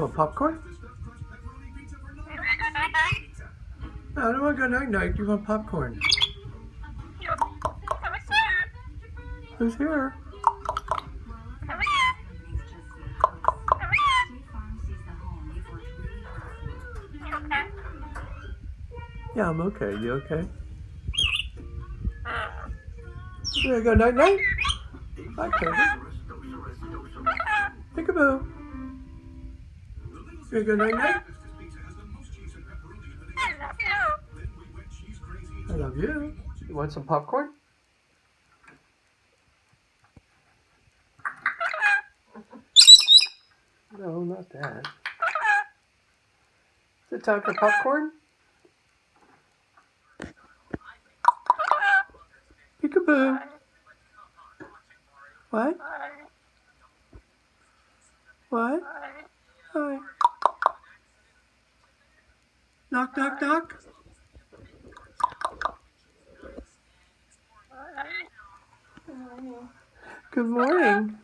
You want popcorn? No, I don't want to go night-night. You want popcorn? Who's here? Yeah, I'm okay. You okay? You gonna go night-night? Hi, Kirby. Peekaboo. You gonna go night-night? I love you. You want some popcorn? No, not that. Is it time for popcorn? Peekaboo. What? What? Hi. Knock, knock, knock. Good morning.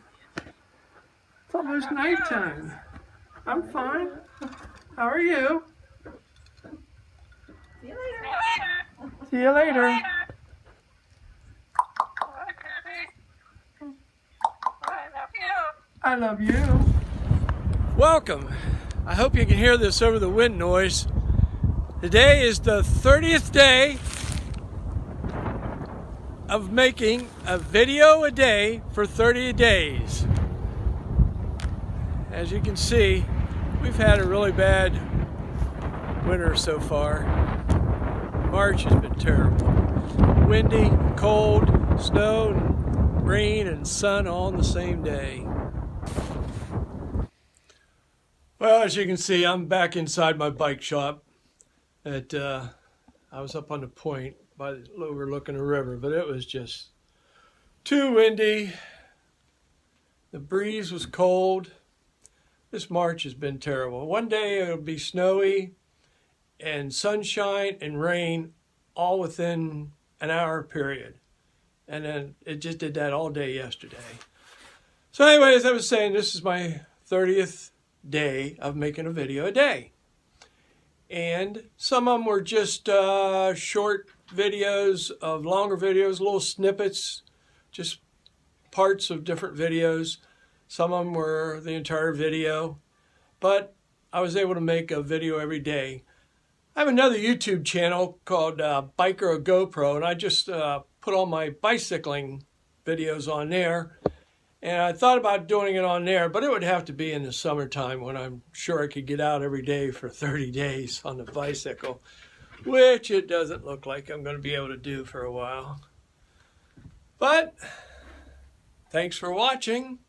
It's almost nighttime. I'm fine. How are you? See you later. I love you. Welcome. I hope you can hear this over the wind noise. Today is the 30th day of making a video a day for 30 days. As you can see, we've had a really bad winter so far. March has been terrible. Windy, cold, snow, and rain and sun all in the same day. Well, as you can see, I'm back inside my bike shop. I was up on the point overlooking the river, but it was just too windy. The breeze was cold. This March has been terrible. One day it'll be snowy and sunshine and rain all within an hour period. And then it just did that all day yesterday. So anyway, as I was saying, this is my 30th day of making a video a day. And some of them were just short videos of longer videos, little snippets, just parts of different videos. Some of them were the entire video, but I was able to make a video every day. I have another YouTube channel called Biker or GoPro, and I just put all my bicycling videos on there. And I thought about doing it on there, but it would have to be in the summertime when I'm sure I could get out every day for 30 days on the bicycle, which it doesn't look like I'm going to be able to do for a while. But thanks for watching.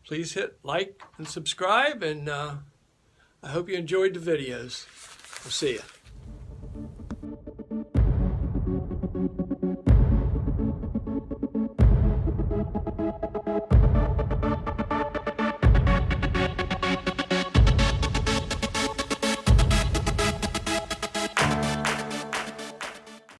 Please hit like and subscribe, and I hope you enjoyed the videos. I'll see you.